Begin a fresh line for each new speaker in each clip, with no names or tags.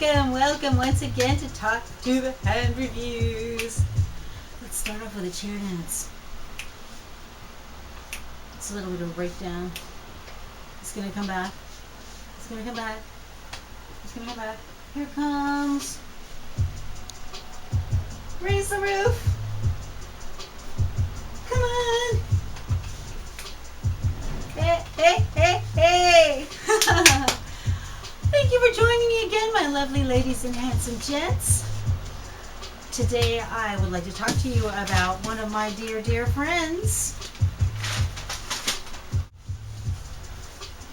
welcome once again to Talk to the Hand Reviews. Let's start off with a chair dance. It's a little bit of a breakdown. It's gonna come back. It's gonna come back. It's gonna come back. Here it comes. Raise the roof. Come on. Hey, hey, hey, hey. Thank you for joining me again, my lovely ladies and handsome gents. Today I would like to talk to you about one of my dear, dear friends.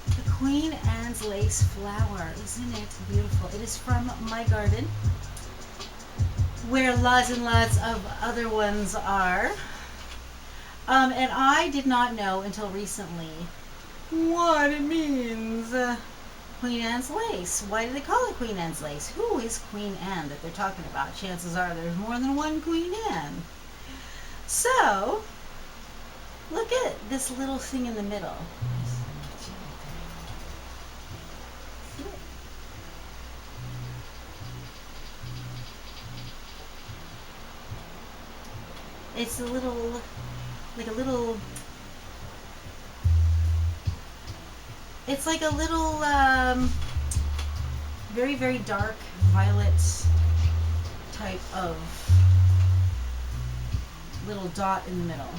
The Queen Anne's Lace Flower. Isn't it beautiful? It is from my garden, where lots and lots of other ones are. And I did not know until recently what it means. Queen Anne's Lace. Why do they call it Queen Anne's Lace? Who is Queen Anne that they're talking about? Chances are there's more than one Queen Anne. So, look at this little thing in the middle. It's a little, like a little, it's like a little, very, very dark violet type of little dot in the middle.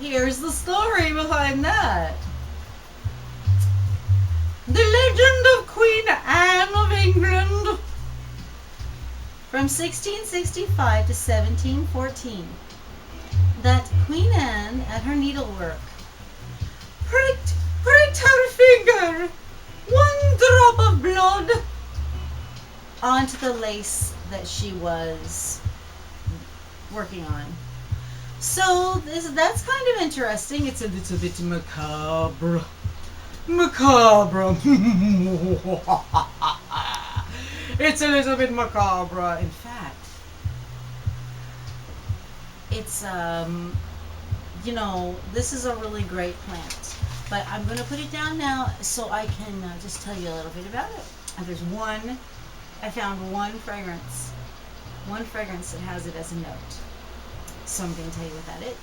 Here's the story behind that. The legend of Queen Anne of England. From 1665 to 1714, that Queen Anne, at her needlework, pricked her finger, one drop of blood, onto the lace that she was working on. So that's kind of interesting. It's a little bit macabre. It's a little bit macabre. In fact, it's, this is a really great plant. But I'm going to put it down now so I can just tell you a little bit about it. And I found one fragrance that has it as a note. So I'm going to tell you what that is.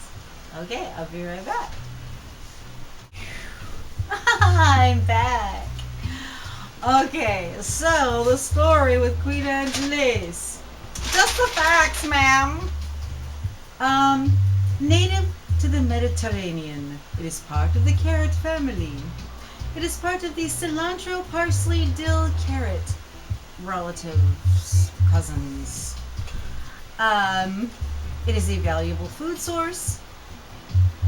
Okay, I'll be right back. I'm back. Okay, so the story with Queen Anne's Lace. Just the facts, ma'am. Native to the Mediterranean, it is part of the carrot family. It is part of the cilantro, parsley, dill, carrot relatives, cousins. It is a valuable food source.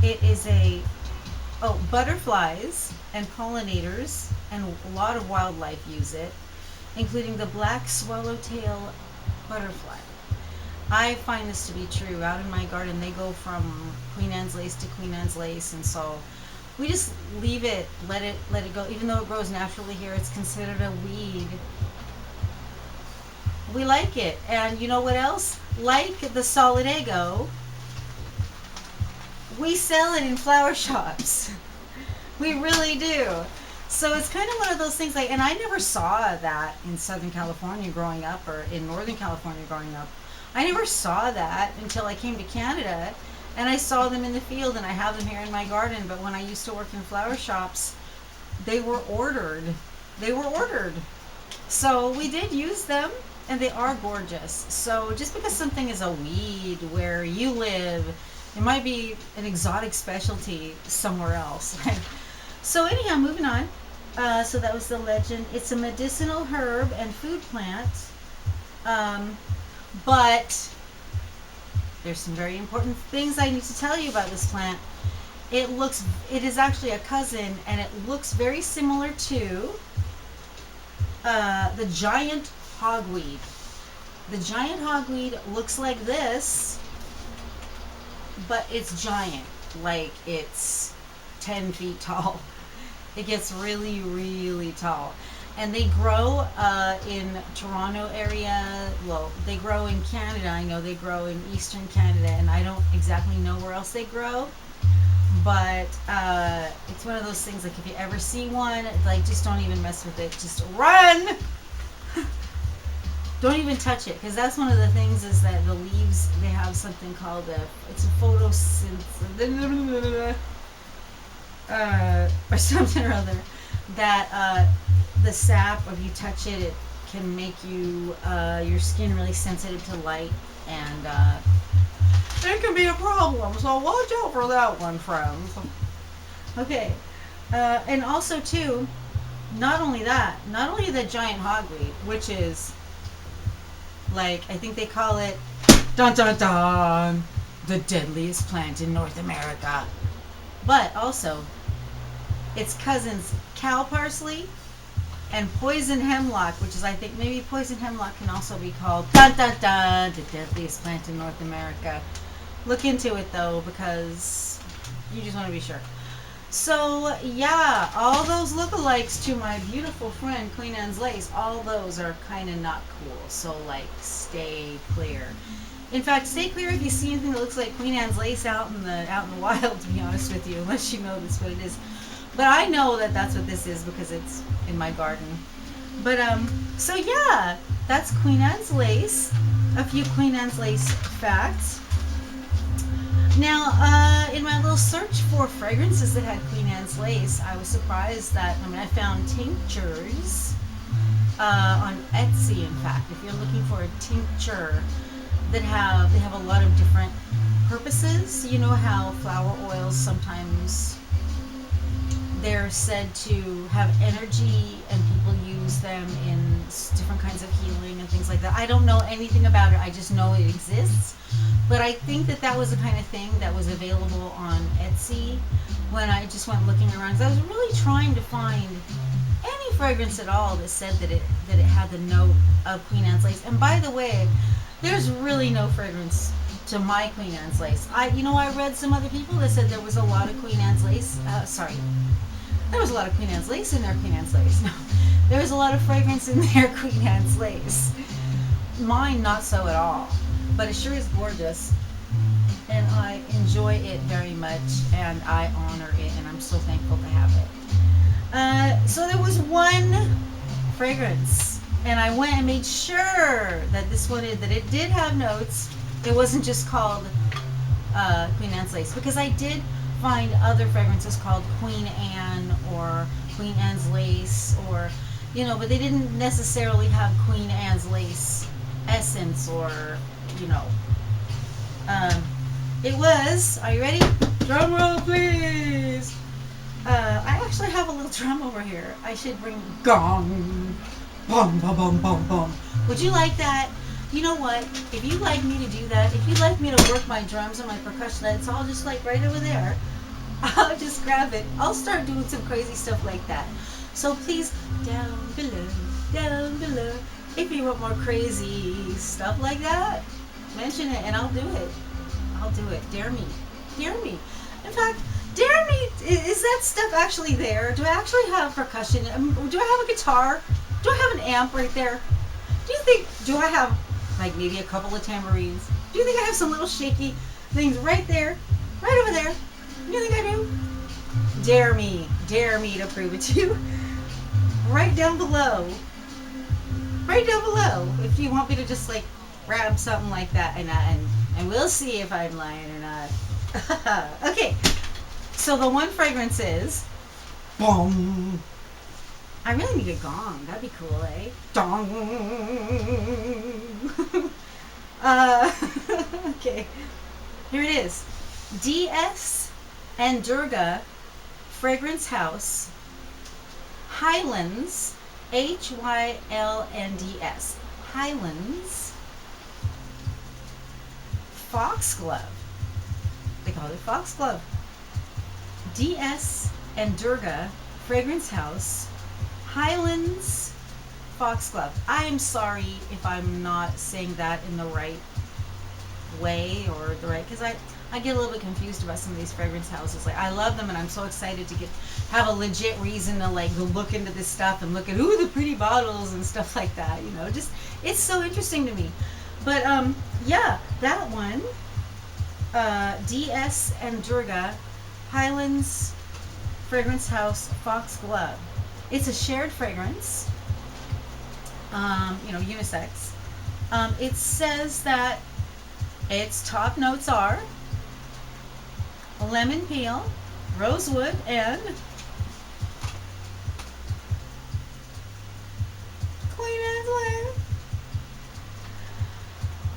It is butterflies and pollinators and a lot of wildlife use it, including the black swallowtail butterfly. I find this to be true. Out in my garden, they go from Queen Anne's Lace to Queen Anne's Lace, and so we just leave it, let it go. Even though it grows naturally here, it's considered a weed. We like it, and you know what else? Like the solidago, we sell it in flower shops. We really do. So it's kind of one of those things and I never saw that in Southern California growing up, or in Northern California growing up. I never saw that until I came to Canada, and I saw them in the field, and I have them here in my garden. But when I used to work in flower shops, they were ordered. So we did use them, and they are gorgeous. So just because something is a weed where you live, it might be an exotic specialty somewhere else. So anyhow, moving on. So that was the legend. It's a medicinal herb and food plant. But there's some very important things I need to tell you about this plant. It is actually a cousin, and it looks very similar to the giant hogweed. The giant hogweed looks like this, but it's giant. Like, it's 10 feet tall. It gets really, really tall. And they grow in Toronto area. Well, they grow in Canada. I know they grow in Eastern Canada, and I don't exactly know where else they grow. But it's one of those things, like if you ever see one, like just don't even mess with it. Just run. Don't even touch it, because that's one of the things is that the leaves, they have something called it's a photosynthesis, or something or other, that the sap, if you touch it, it can make you your skin really sensitive to light, and it can be a problem. So watch out for that one, friends. Okay, and also too, not only the giant hogweed, which is like, I think they call it, dun dun dun, the deadliest plant in North America. But also, its cousins, cow parsley and poison hemlock, which is, I think, maybe poison hemlock can also be called, dun dun dun, the deadliest plant in North America. Look into it, though, because you just want to be sure. So, yeah, all those lookalikes to my beautiful friend Queen Anne's Lace, all those are kind of not cool. So, like, stay clear. In fact, stay clear if you see anything that looks like Queen Anne's Lace out in the wild, to be honest with you, unless you know that's what it is. But I know that that's what this is because it's in my garden. But, so yeah, that's Queen Anne's Lace. A few Queen Anne's Lace facts. Now, in my little search for fragrances that had Queen Anne's Lace, I was surprised that, I found tinctures on Etsy, in fact. If you're looking for a tincture they have a lot of different purposes. You know how flower oils sometimes they're said to have energy and people use them in different kinds of healing and things like that. I don't know anything about it. I just know it exists. But I think that was the kind of thing that was available on Etsy when I just went looking around. 'Cause I was really trying to find any fragrance at all that said that it had the note of Queen Anne's Lace. And by the way, there's really no fragrance to my Queen Anne's Lace. I read some other people that said there was a lot of Queen Anne's Lace. There was a lot of Queen Anne's Lace in their Queen Anne's Lace. No, there was a lot of fragrance in their Queen Anne's Lace. Mine, not so at all. But it sure is gorgeous. And I enjoy it very much. And I honor it. And I'm so thankful to have it. So there was one fragrance. And I went and made sure that that it did have notes. It wasn't just called Queen Anne's Lace. Because I did find other fragrances called Queen Anne or Queen Anne's Lace, or but they didn't necessarily have Queen Anne's Lace essence, or it was, are you ready? Drum roll please. I actually have a little drum over here. I should bring gong, bum bum bum bum bum. Would you like that? You know what, if you like me to do that, if you like me to work my drums and my percussion, it's all just like right over there. I'll just grab it. I'll start doing some crazy stuff like that. So please, down below, if you want more crazy stuff like that, mention it and I'll do it. Dare me. In fact, dare me. Is that stuff actually there? Do I actually have percussion? Do I have a guitar? Do I have an amp right there? Do I have like maybe a couple of tambourines? Do you think I have some little shaky things right there? Right over there? You think I do? Dare me to prove it to you. Right down below. If you want me to just like grab something like that, and we'll see if I'm lying or not. Okay, so the one fragrance is boom. I really need a gong. That'd be cool, eh? Dong. Okay, here it is. DS and Durga Fragrance House Highlands, Hylnds, Highlands Foxglove. They call it Foxglove. DS and Durga Fragrance House Highlands Foxglove. I am sorry if I'm not saying that in the right way or the right, because I get a little bit confused about some of these fragrance houses. Like, I love them and I'm so excited to have a legit reason to like go look into this stuff and look at the pretty bottles and stuff like that, just it's so interesting to me. But yeah, that one, DS and Durga Highlands Fragrance House Foxglove. It's a shared fragrance, unisex. It says that its top notes are lemon peel, rosewood, and Queen Anne's Lace.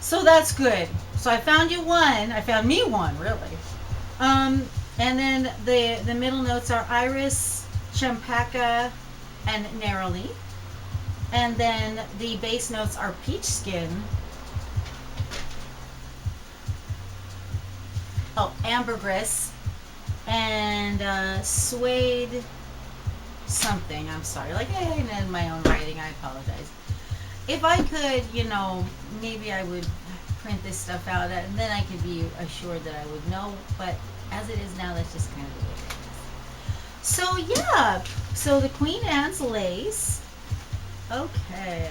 So that's good. So I found you one. I found me one, really. And then the middle notes are iris, champaca, and neroli. And then the base notes are peach skin, ambergris, and suede something. I'm sorry. Like, I in my own writing. I apologize. If I could, maybe I would print this stuff out, and then I could be assured that I would know. But as it is now, that's just kind of the way it is. So yeah. So the Queen Anne's Lace. Okay.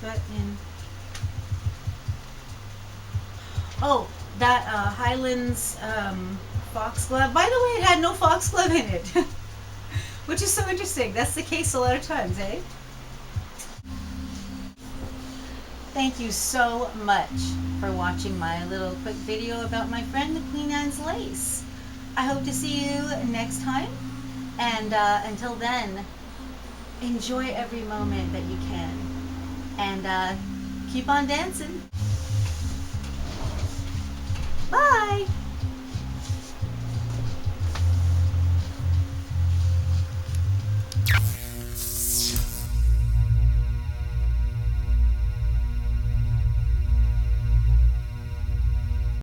But in that Highlands foxglove. By the way, it had no foxglove in it, which is so interesting. That's the case a lot of times, eh? Thank you so much for watching my little quick video about my friend the Queen Anne's Lace. I hope to see you next time, and until then, enjoy every moment that you can, and keep on dancing. Bye!